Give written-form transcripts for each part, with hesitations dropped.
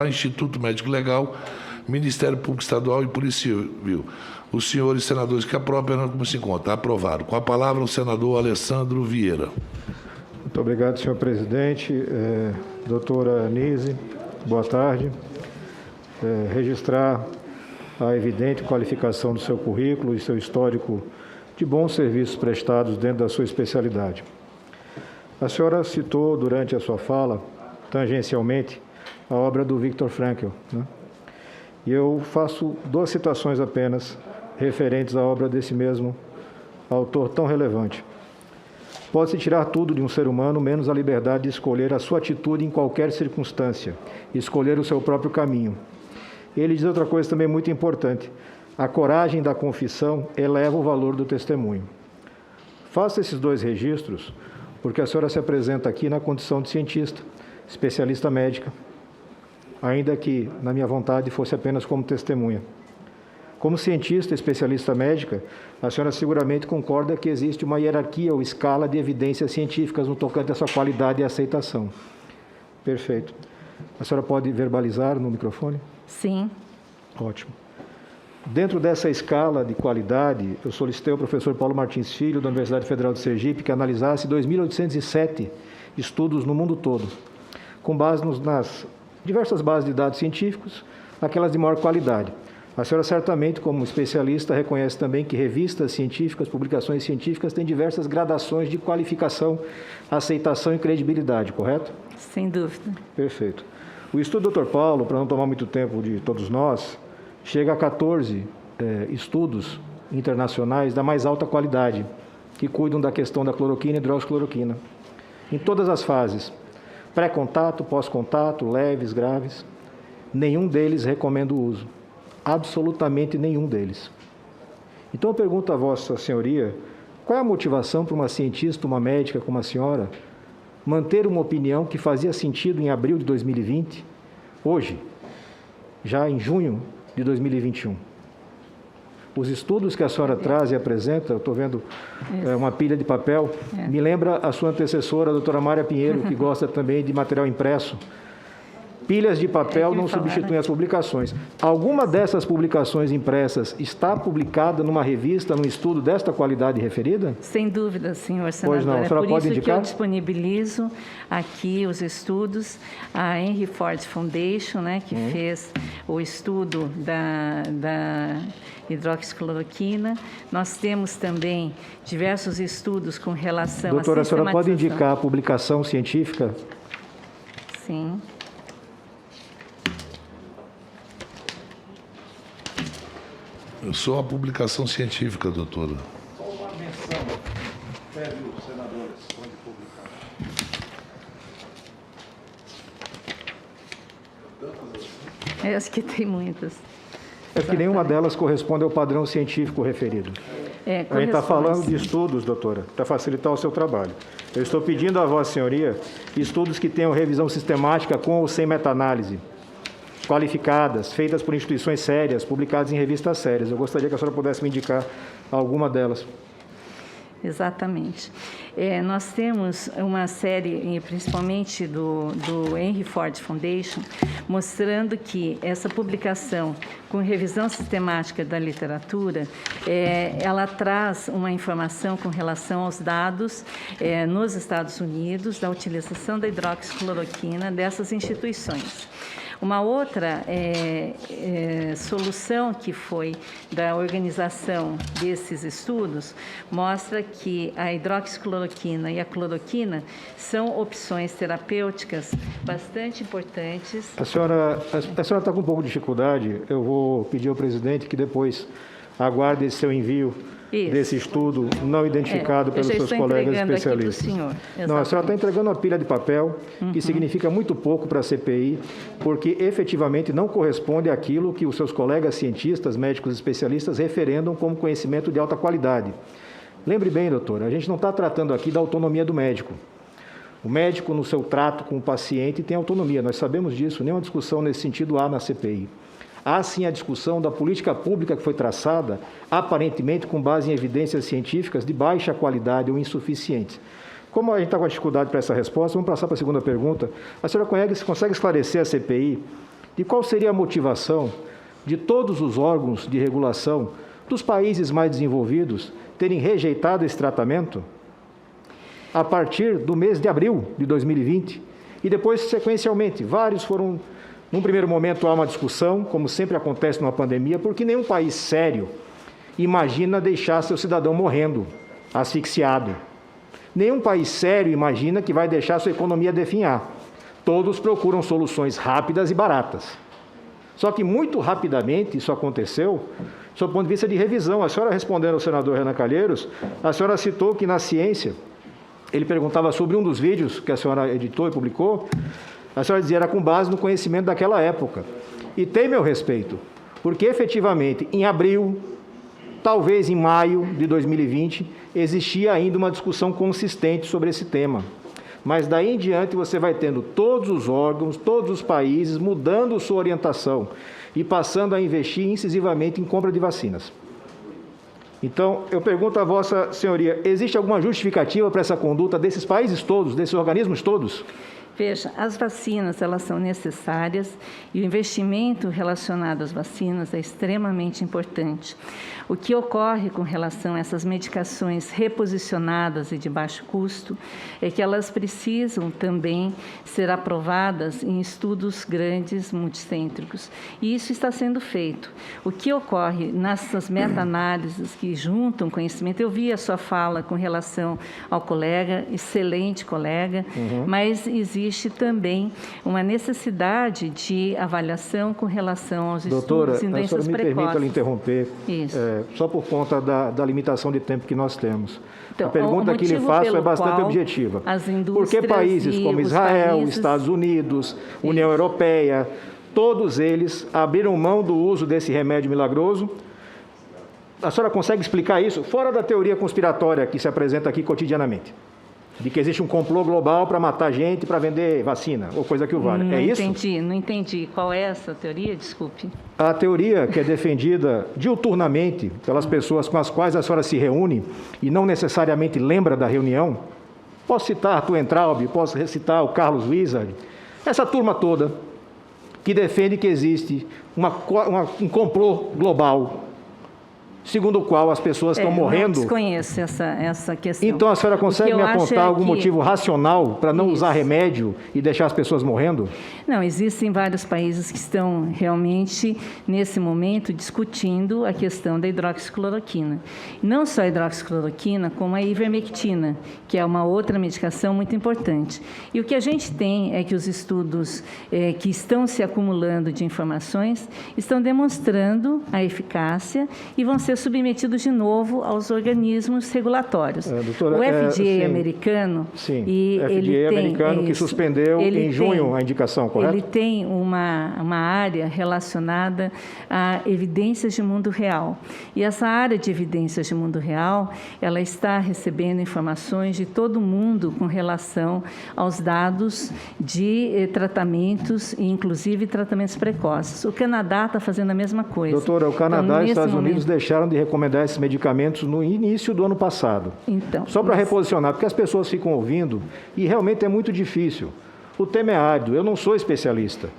Instituto Médico Legal, Ministério Público Estadual e Polícia Civil. Os senhores senadores que aprovam, como se encontra? Aprovado. Com a palavra, o senador Alessandro Vieira. Muito obrigado, senhor presidente. Doutora Anise, boa tarde. Registrar a evidente qualificação do seu currículo e seu histórico de bons serviços prestados dentro da sua especialidade. A senhora citou durante a sua fala, tangencialmente, a obra do Viktor Frankl, né? E eu faço duas citações apenas referentes à obra desse mesmo autor tão relevante. Pode-se tirar tudo de um ser humano, menos a liberdade de escolher a sua atitude em qualquer circunstância, escolher o seu próprio caminho. Ele diz outra coisa também muito importante: a coragem da confissão eleva o valor do testemunho. Faço esses dois registros porque a senhora se apresenta aqui na condição de cientista, especialista médica, ainda que, na minha vontade, fosse apenas como testemunha. Como cientista, especialista médica, a senhora seguramente concorda que existe uma hierarquia ou escala de evidências científicas no tocante a sua qualidade e aceitação. Perfeito. A senhora pode verbalizar no microfone? Sim. Ótimo. Dentro dessa escala de qualidade, eu solicitei ao professor Paulo Martins Filho, da Universidade Federal de Sergipe, que analisasse 2.807 estudos no mundo todo, com base nas diversas bases de dados científicos, aquelas de maior qualidade. A senhora certamente, como especialista, reconhece também que revistas científicas, publicações científicas têm diversas gradações de qualificação, aceitação e credibilidade, correto? Sem dúvida. Perfeito. O estudo do Dr. Paulo, para não tomar muito tempo de todos nós, chega a 14 estudos internacionais da mais alta qualidade, que cuidam da questão da cloroquina e hidroxicloroquina, em todas as fases. Pré-contato, pós-contato, leves, graves. Nenhum deles recomenda o uso. Absolutamente nenhum deles. Então eu pergunto a Vossa Senhoria, qual é a motivação para uma cientista, uma médica como a senhora, manter uma opinião que fazia sentido em abril de 2020, hoje, já em junho de 2021? Os estudos que a senhora traz e apresenta, eu estou vendo uma pilha de papel, me lembra a sua antecessora, a doutora Mária Pinheiro, que gosta também de material impresso. Pilhas de papel não substituem as publicações. Alguma dessas publicações impressas está publicada numa revista, num estudo desta qualidade referida? Sem dúvida, senhor senador. Pois não, a senhora pode indicar? Que eu disponibilizo aqui os estudos, a Henry Ford Foundation, né, que fez o estudo da hidroxicloroquina. Nós temos também diversos estudos com relação Doutora, à sistematização. a senhora pode indicar a publicação científica? Sim. Só a publicação científica, doutora. Só uma menção. Pede os senadores onde publicar. Acho que tem muitas. É que nenhuma delas corresponde ao padrão científico referido. A gente está falando de estudos, doutora, para facilitar o seu trabalho. Eu estou pedindo à Vossa Senhoria estudos que tenham revisão sistemática com ou sem meta-análise, qualificadas, feitas por instituições sérias, publicadas em revistas sérias. Eu gostaria que a senhora pudesse me indicar alguma delas. Exatamente. Nós temos uma série, principalmente do Henry Ford Foundation, mostrando que essa publicação com revisão sistemática da literatura, ela traz uma informação com relação aos dados nos Estados Unidos da utilização da hidroxicloroquina dessas instituições. Uma outra solução que foi da organização desses estudos mostra que a hidroxicloroquina e a cloroquina são opções terapêuticas bastante importantes. A senhora está com um pouco de dificuldade. Eu vou pedir ao presidente que depois aguarde esse seu envio desse estudo não identificado pelos seus colegas especialistas. Não, a senhora está entregando uma pilha de papel que significa muito pouco para a CPI, porque efetivamente não corresponde àquilo que os seus colegas cientistas, médicos especialistas referendam como conhecimento de alta qualidade. Lembre bem, doutora, a gente não está tratando aqui da autonomia do médico. O médico, no seu trato com o paciente, tem autonomia, nós sabemos disso, nenhuma discussão nesse sentido há na CPI. Há sim a discussão da política pública que foi traçada, aparentemente com base em evidências científicas de baixa qualidade ou insuficientes. Como a gente está com dificuldade para essa resposta, vamos passar para a segunda pergunta. A senhora consegue esclarecer a CPI de qual seria a motivação de todos os órgãos de regulação dos países mais desenvolvidos terem rejeitado esse tratamento a partir do mês de abril de 2020 e depois, sequencialmente, vários foram... Num primeiro momento há uma discussão, como sempre acontece numa pandemia, porque nenhum país sério imagina deixar seu cidadão morrendo, asfixiado. Nenhum país sério imagina que vai deixar sua economia definhar. Todos procuram soluções rápidas e baratas. Só que muito rapidamente isso aconteceu, sob o ponto de vista de revisão. A senhora, respondendo ao senador Renan Calheiros, a senhora citou que na ciência, ele perguntava sobre um dos vídeos que a senhora editou e publicou, a senhora dizia era com base no conhecimento daquela época. E tem meu respeito, porque efetivamente em abril, talvez em maio de 2020, existia ainda uma discussão consistente sobre esse tema. Mas daí em diante você vai tendo todos os órgãos, todos os países mudando sua orientação e passando a investir incisivamente em compra de vacinas. Então, eu pergunto a Vossa Senhoria, existe alguma justificativa para essa conduta desses países todos, desses organismos todos? Veja, as vacinas, elas são necessárias e o investimento relacionado às vacinas é extremamente importante. O que ocorre com relação a essas medicações reposicionadas e de baixo custo é que elas precisam também ser aprovadas em estudos grandes, multicêntricos. E isso está sendo feito. O que ocorre nessas meta-análises que juntam conhecimento, eu vi a sua fala com relação ao colega, excelente colega, mas existe também uma necessidade de avaliação com relação aos estudos em doenças precoces. Doutora, me permita lhe interromper, Isso. Só por conta da limitação de tempo que nós temos. Então, a pergunta que lhe faço é bastante objetiva. Por que países como Israel, Estados Unidos, União Europeia, todos eles abriram mão do uso desse remédio milagroso? A senhora consegue explicar isso? Fora da teoria conspiratória que se apresenta aqui cotidianamente. De que existe um complô global para matar gente, para vender vacina, ou coisa que o valha. É isso? Não entendi. Qual é essa teoria? Desculpe. A teoria que é defendida diuturnamente pelas pessoas com as quais a senhora se reúne e não necessariamente lembra da reunião. Posso citar Arthur Entraub, posso recitar o Carlos Wizard. Essa turma toda que defende que existe um complô global, segundo o qual as pessoas estão morrendo. Eu desconheço essa questão. Então a senhora consegue me apontar algum motivo racional para não usar remédio e deixar as pessoas morrendo? Não, existem vários países que estão realmente, nesse momento, discutindo a questão da hidroxicloroquina. Não só a hidroxicloroquina, como a ivermectina, que é uma outra medicação muito importante. E o que a gente tem é que os estudos que estão se acumulando de informações estão demonstrando a eficácia e vão ser submetidos de novo aos organismos regulatórios. Doutora, o FDA americano... Sim, e FDA ele americano que suspendeu em junho a indicação, correto? Ele tem uma área relacionada a evidências de mundo real. E essa área de evidências de mundo real, ela está recebendo informações de todo mundo com relação aos dados de tratamentos, inclusive tratamentos precoces. O Canadá está fazendo a mesma coisa. Doutora, o Canadá e os Estados Unidos deixaram de recomendar esses medicamentos no início do ano passado. Então, só para reposicionar, porque as pessoas ficam ouvindo e realmente é muito difícil. O tema é árduo, eu não sou especialista,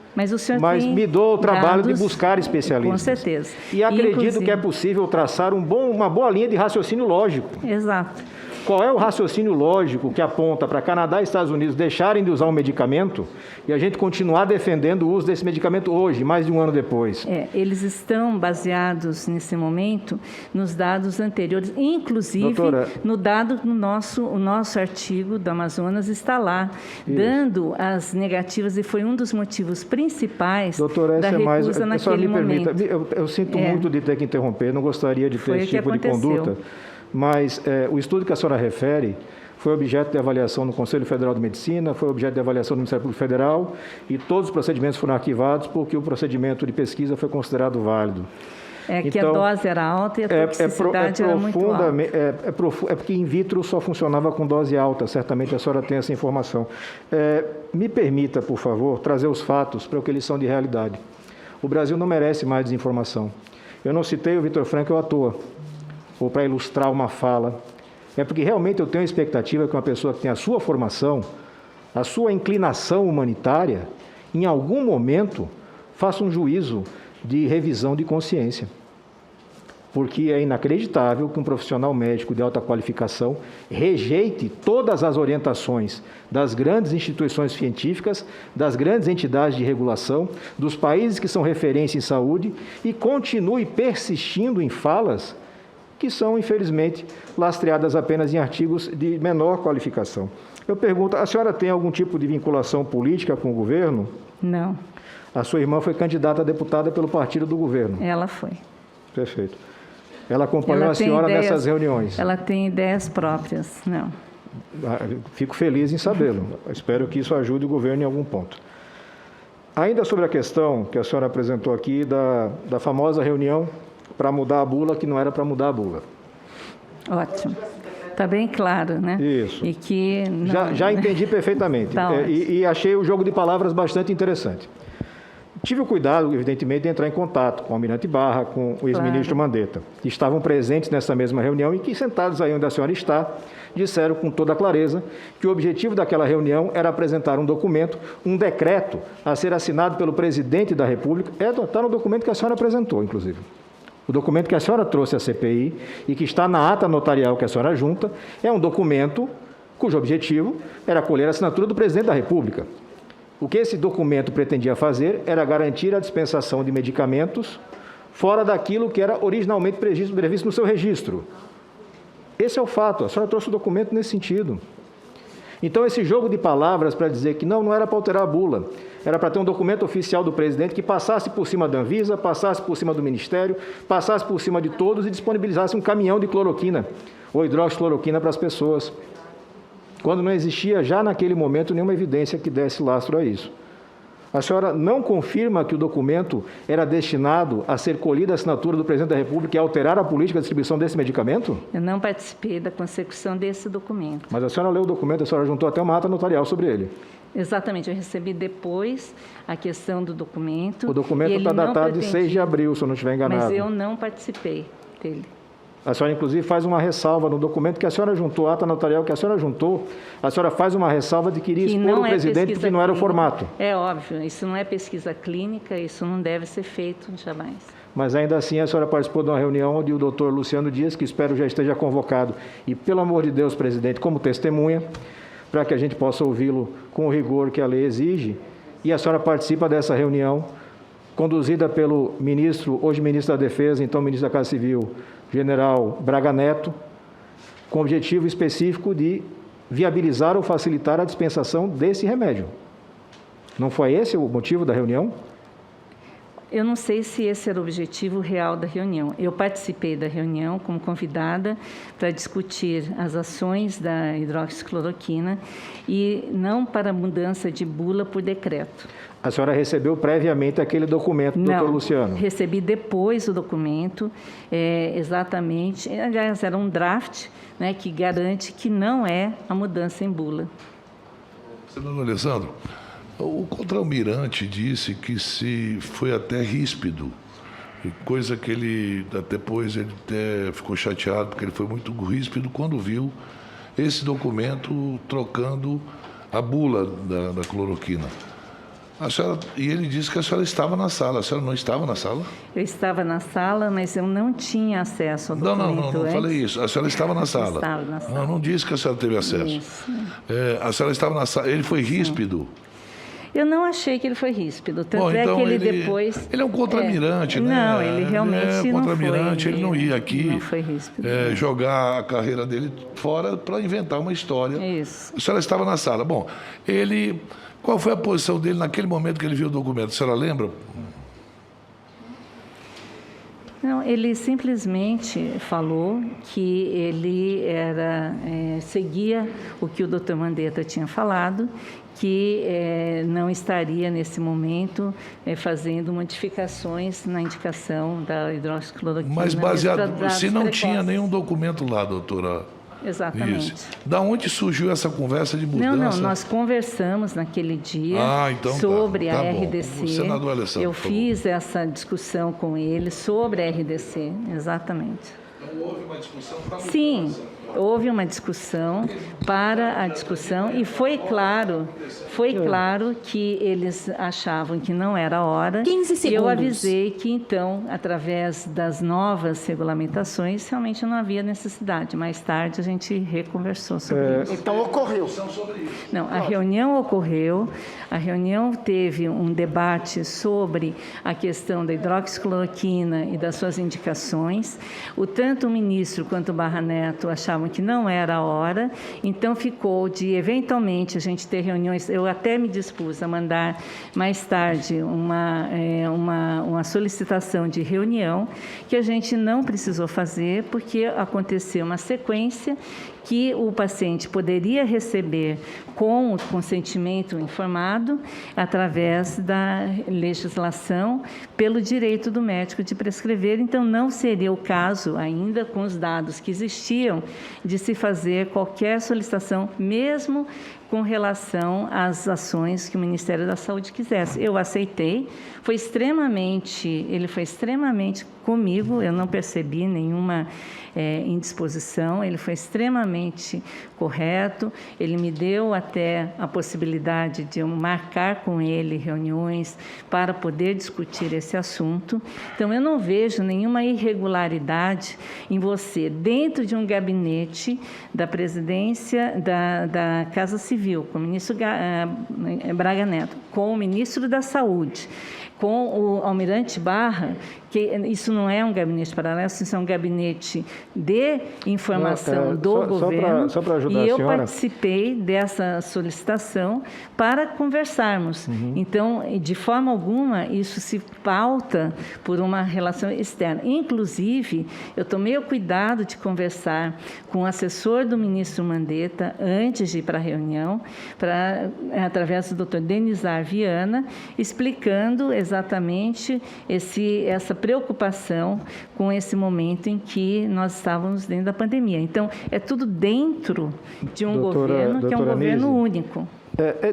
mas me dou o trabalho de buscar especialistas. Com certeza. E acredito que é possível traçar uma boa linha de raciocínio lógico. Exato. Qual é o raciocínio lógico que aponta para Canadá e Estados Unidos deixarem de usar um medicamento e a gente continuar defendendo o uso desse medicamento hoje, mais de um ano depois? Eles estão baseados, nesse momento, nos dados anteriores, inclusive, doutora, o nosso artigo do Amazonas está lá, dando as negativas, e foi um dos motivos principais da recusa naquele momento. Eu sinto muito de ter que interromper, não gostaria de ter esse tipo de conduta. Mas o estudo que a senhora refere foi objeto de avaliação no Conselho Federal de Medicina, foi objeto de avaliação do Ministério Público Federal e todos os procedimentos foram arquivados porque o procedimento de pesquisa foi considerado válido. Que a dose era alta e a toxicidade era muito alta. É porque in vitro só funcionava com dose alta, certamente a senhora tem essa informação. Me permita, por favor, trazer os fatos para o que eles são de realidade. O Brasil não merece mais desinformação. Eu não citei o Vitor Frankl à toa, ou para ilustrar uma fala, é porque realmente eu tenho a expectativa que uma pessoa que tem a sua formação, a sua inclinação humanitária, em algum momento faça um juízo de revisão de consciência. Porque é inacreditável que um profissional médico de alta qualificação rejeite todas as orientações das grandes instituições científicas, das grandes entidades de regulação, dos países que são referência em saúde e continue persistindo em falas que são, infelizmente, lastreadas apenas em artigos de menor qualificação. Eu pergunto, a senhora tem algum tipo de vinculação política com o governo? Não. A sua irmã foi candidata a deputada pelo partido do governo? Ela foi. Perfeito. Ela acompanhou a senhora nessas reuniões? Ela tem ideias próprias, não. Fico feliz em sabê-lo. Espero que isso ajude o governo em algum ponto. Ainda sobre a questão que a senhora apresentou aqui da famosa reunião para mudar a bula, que não era para mudar a bula. Ótimo. Está bem claro, né? Isso. E que não... já entendi perfeitamente. Tá e achei o jogo de palavras bastante interessante. Tive o cuidado, evidentemente, de entrar em contato com o Almirante Barra, com o ex-ministro Mandetta, que estavam presentes nessa mesma reunião e que, sentados aí onde a senhora está, disseram com toda clareza que o objetivo daquela reunião era apresentar um documento, um decreto a ser assinado pelo presidente da República. Está no documento que a senhora apresentou, inclusive. O documento que a senhora trouxe à CPI e que está na ata notarial que a senhora junta é um documento cujo objetivo era colher a assinatura do presidente da República. O que esse documento pretendia fazer era garantir a dispensação de medicamentos fora daquilo que era originalmente previsto no seu registro. Esse é o fato, a senhora trouxe o documento nesse sentido. Então, esse jogo de palavras para dizer que não era para alterar a bula, era para ter um documento oficial do presidente que passasse por cima da Anvisa, passasse por cima do Ministério, passasse por cima de todos e disponibilizasse um caminhão de cloroquina ou hidroxicloroquina para as pessoas, quando não existia já naquele momento nenhuma evidência que desse lastro a isso. A senhora não confirma que o documento era destinado a ser colhida a assinatura do presidente da República e alterar a política de distribuição desse medicamento? Eu não participei da consecução desse documento. Mas a senhora leu o documento, a senhora juntou até uma ata notarial sobre ele. Exatamente, eu recebi depois a questão do documento. O documento está datado de 6 de abril, se eu não estiver enganado. Mas eu não participei dele. A senhora, inclusive, faz uma ressalva no documento que a senhora juntou, a ata notarial que a senhora juntou, a senhora faz uma ressalva de que iria expor o presidente que não era o formato. É óbvio, isso não é pesquisa clínica, isso não deve ser feito jamais. Mas ainda assim a senhora participou de uma reunião onde o doutor Luciano Dias, que espero já esteja convocado, e pelo amor de Deus, presidente, como testemunha, para que a gente possa ouvi-lo com o rigor que a lei exige, e a senhora participa dessa reunião, conduzida pelo ministro, hoje ministro da Defesa, então ministro da Casa Civil, general Braga Neto, com o objetivo específico de viabilizar ou facilitar a dispensação desse remédio. Não foi esse o motivo da reunião? Eu não sei se esse era o objetivo real da reunião. Eu participei da reunião como convidada para discutir as ações da hidroxicloroquina e não para mudança de bula por decreto. A senhora recebeu previamente aquele documento do doutor Luciano? Não, recebi depois o documento, exatamente, aliás, era um draft, né, que garante que não é a mudança em bula. Senador Alessandro, o contra-almirante disse que se foi até ríspido, coisa que ele, depois ele até ficou chateado, porque ele foi muito ríspido quando viu esse documento trocando a bula da cloroquina. A senhora, e ele disse que a senhora estava na sala. A senhora não estava na sala? Eu estava na sala, mas eu não tinha acesso ao documento. Não falei isso. A senhora estava na sala. Eu estava na sala. Não disse que a senhora teve acesso. Isso. A senhora estava na sala. Ele foi ríspido? Eu não achei que ele foi ríspido. Tanto Bom, então é que ele depois... Ele é um contra-almirante, né? Não, ele realmente não foi. Contra-almirante, ele não ia aqui não foi ríspido, jogar a carreira dele fora para inventar uma história. Isso. A senhora estava na sala. Bom, ele... Qual foi a posição dele naquele momento que ele viu o documento? A senhora lembra? Não, ele simplesmente falou que ele seguia o que o doutor Mandetta tinha falado, que não estaria, nesse momento, fazendo modificações na indicação da hidroxicloroquina. Mas baseado, se não tinha nenhum documento lá, doutora... Exatamente. Isso. Da onde surgiu essa conversa de mudança? Não, nós conversamos naquele dia sobre a RDC. O senador Alessandro, eu fiz essa discussão com ele sobre a RDC, exatamente. Então houve uma discussão para Sim, houve uma discussão para a discussão e foi claro que eles achavam que não era a hora. 15 segundos. E eu avisei que, então, através das novas regulamentações, realmente não havia necessidade. Mais tarde, a gente reconversou sobre isso. Então ocorreu. Não, a reunião ocorreu, a reunião teve um debate sobre a questão da hidroxicloroquina e das suas indicações. Tanto o ministro quanto o Barra Neto achavam que não era a hora, então ficou de, eventualmente, a gente ter reuniões. Eu até me dispus a mandar mais tarde uma solicitação de reunião, que a gente não precisou fazer, porque aconteceu uma sequência que o paciente poderia receber com o consentimento informado através da legislação pelo direito do médico de prescrever. Então, não seria o caso, ainda com os dados que existiam, de se fazer qualquer solicitação, mesmo com relação às ações que o Ministério da Saúde quisesse. Eu aceitei, ele foi extremamente comigo, eu não percebi nenhuma indisposição, ele foi extremamente correto, ele me deu até a possibilidade de eu marcar com ele reuniões para poder discutir esse assunto. Então, eu não vejo nenhuma irregularidade em você, dentro de um gabinete da presidência da Casa Civil, com o ministro Braga Neto, com o ministro da Saúde, com o almirante Barra, que isso não é um gabinete paralelo, isso é um gabinete de informação do governo. Só para ajudar e a eu senhora. Participei dessa solicitação para conversarmos. Então, de forma alguma, isso se pauta por uma relação externa. Inclusive, eu tomei o cuidado de conversar com o assessor do ministro Mandetta antes de ir para a reunião, através do Dr. Denizar Viana, explicando exatamente essa preocupação com esse momento em que nós estávamos dentro da pandemia. Então, é tudo dentro de um governo que é um governo único.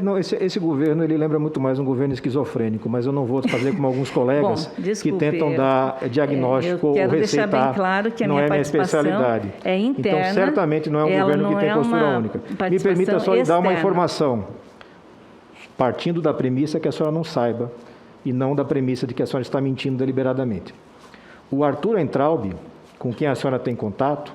Não, esse governo, ele lembra muito mais um governo esquizofrênico, mas eu não vou fazer como alguns colegas que tentam dar diagnóstico ou receitar. Quero deixar bem claro que a minha participação é interna. Então, certamente não é um governo que tem postura única. Me permita só lhe dar uma informação, partindo da premissa que a senhora não saiba, e não da premissa de que a senhora está mentindo deliberadamente. O Arthur Entraub, com quem a senhora tem contato,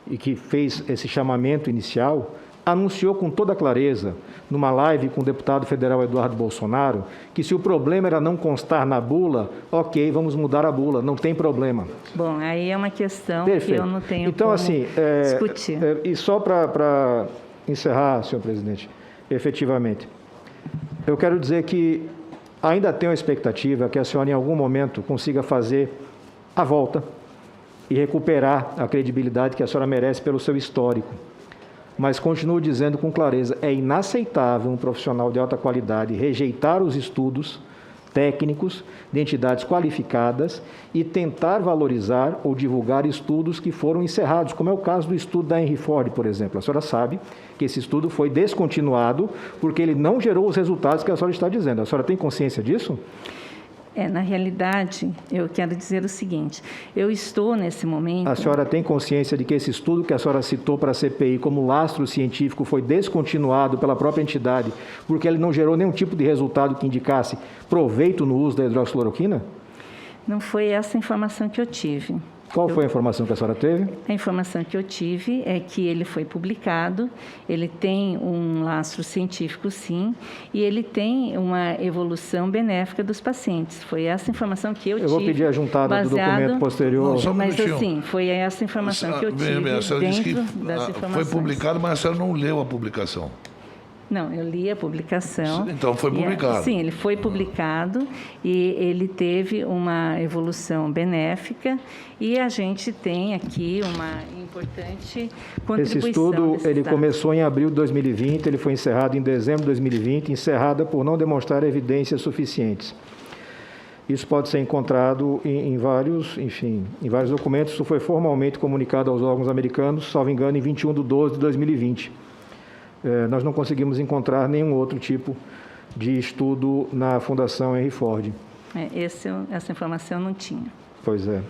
e que fez esse chamamento inicial, anunciou com toda clareza, numa live com o deputado federal Eduardo Bolsonaro, que se o problema era não constar na bula, ok, vamos mudar a bula, não tem problema. Bom, aí é uma questão Perfeito. Que eu não tenho então, como assim, discutir. E só para encerrar, senhor presidente, efetivamente, eu quero dizer que ainda tenho a expectativa que a senhora, em algum momento, consiga fazer a volta e recuperar a credibilidade que a senhora merece pelo seu histórico. Mas continuo dizendo com clareza, é inaceitável um profissional de alta qualidade rejeitar os estudos técnicos de entidades qualificadas e tentar valorizar ou divulgar estudos que foram encerrados, como é o caso do estudo da Henry Ford, por exemplo. A senhora sabe que esse estudo foi descontinuado porque ele não gerou os resultados que a senhora está dizendo. A senhora tem consciência disso? Na realidade, eu quero dizer o seguinte, eu estou nesse momento... A senhora tem consciência de que esse estudo que a senhora citou para a CPI como lastro científico foi descontinuado pela própria entidade porque ele não gerou nenhum tipo de resultado que indicasse proveito no uso da hidroxicloroquina? Não foi essa a informação que eu tive. Qual foi a informação que a senhora teve? A informação que eu tive é que ele foi publicado, ele tem um lastro científico, sim, e ele tem uma evolução benéfica dos pacientes. Foi essa informação que eu tive. Eu vou pedir a juntada do documento posterior. Não, só um mas minutinho. assim, foi essa informação que eu tive A senhora disse que dentro das informações. foi publicado, mas a senhora não leu a publicação. Não, eu li a publicação. Então, foi publicado. Sim, ele foi publicado e ele teve uma evolução benéfica e a gente tem aqui uma importante contribuição. Esse estudo, ele dado. começou em abril de 2020, ele foi encerrado em dezembro de 2020, encerrada por não demonstrar evidências suficientes. Isso pode ser encontrado em vários documentos. Isso foi formalmente comunicado aos órgãos americanos, salvo engano, em 21/12 de 2020. Nós não conseguimos encontrar nenhum outro tipo de estudo na Fundação Henry Ford. Essa informação eu não tinha. Pois é.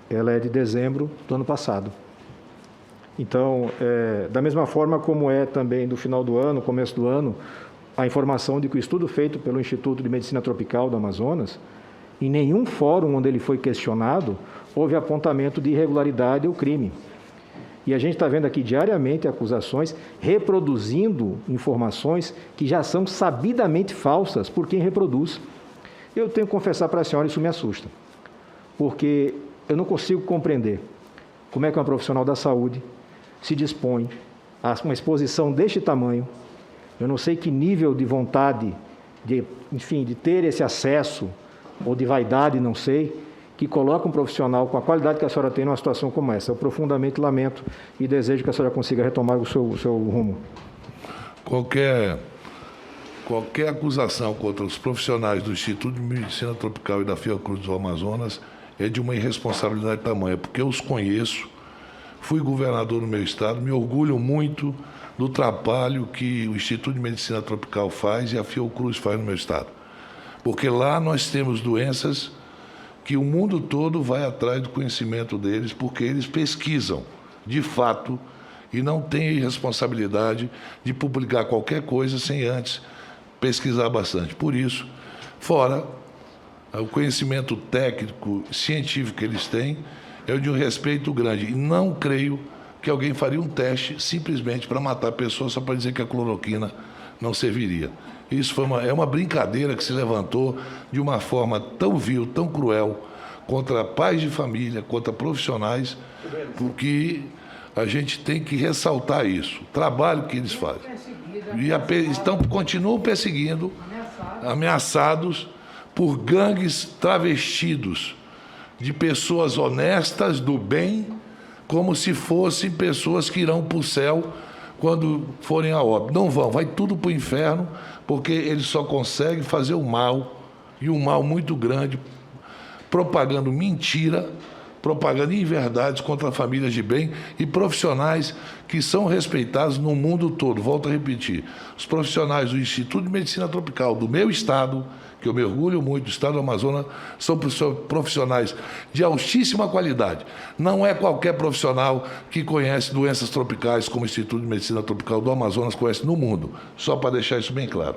Ela é de dezembro do ano passado. Então, da mesma forma como é também do final do ano, começo do ano, a informação de que o estudo feito pelo Instituto de Medicina Tropical do Amazonas, em nenhum fórum onde ele foi questionado, houve apontamento de irregularidade ou crime. E a gente está vendo aqui diariamente acusações reproduzindo informações que já são sabidamente falsas por quem reproduz. Eu tenho que confessar para a senhora, isso me assusta, porque eu não consigo compreender como é que uma profissional da saúde se dispõe a uma exposição deste tamanho. Eu não sei que nível de vontade, de ter esse acesso, ou de vaidade, não sei, que coloca um profissional com a qualidade que a senhora tem numa situação como essa. Eu profundamente lamento e desejo que a senhora consiga retomar o seu rumo. Qualquer acusação contra os profissionais do Instituto de Medicina Tropical e da Fiocruz do Amazonas é de uma irresponsabilidade tamanha, porque eu os conheço, fui governador no meu estado, me orgulho muito do trabalho que o Instituto de Medicina Tropical faz e a Fiocruz faz no meu estado. Porque lá nós temos doenças que o mundo todo vai atrás do conhecimento deles, porque eles pesquisam, de fato, e não têm responsabilidade de publicar qualquer coisa sem antes pesquisar bastante. Por isso, fora o conhecimento técnico, científico que eles têm, é de um respeito grande. E não creio que alguém faria um teste simplesmente para matar a pessoa só para dizer que a cloroquina não serviria. Isso é uma brincadeira que se levantou de uma forma tão vil, tão cruel, contra pais de família, contra profissionais, porque a gente tem que ressaltar isso, o trabalho que eles fazem. E continuam perseguindo, ameaçados por gangues travestidos de pessoas honestas, do bem, como se fossem pessoas que irão para o céu quando forem a óbito. Não vão, vai tudo para o inferno, porque eles só conseguem fazer o mal, e um mal muito grande, propagando mentira, propagando inverdades contra famílias de bem e profissionais que são respeitados no mundo todo. Volto a repetir, os profissionais do Instituto de Medicina Tropical do meu estado, que eu me orgulho muito, do estado do Amazonas, são profissionais de altíssima qualidade. Não é qualquer profissional que conhece doenças tropicais como o Instituto de Medicina Tropical do Amazonas conhece no mundo, só para deixar isso bem claro.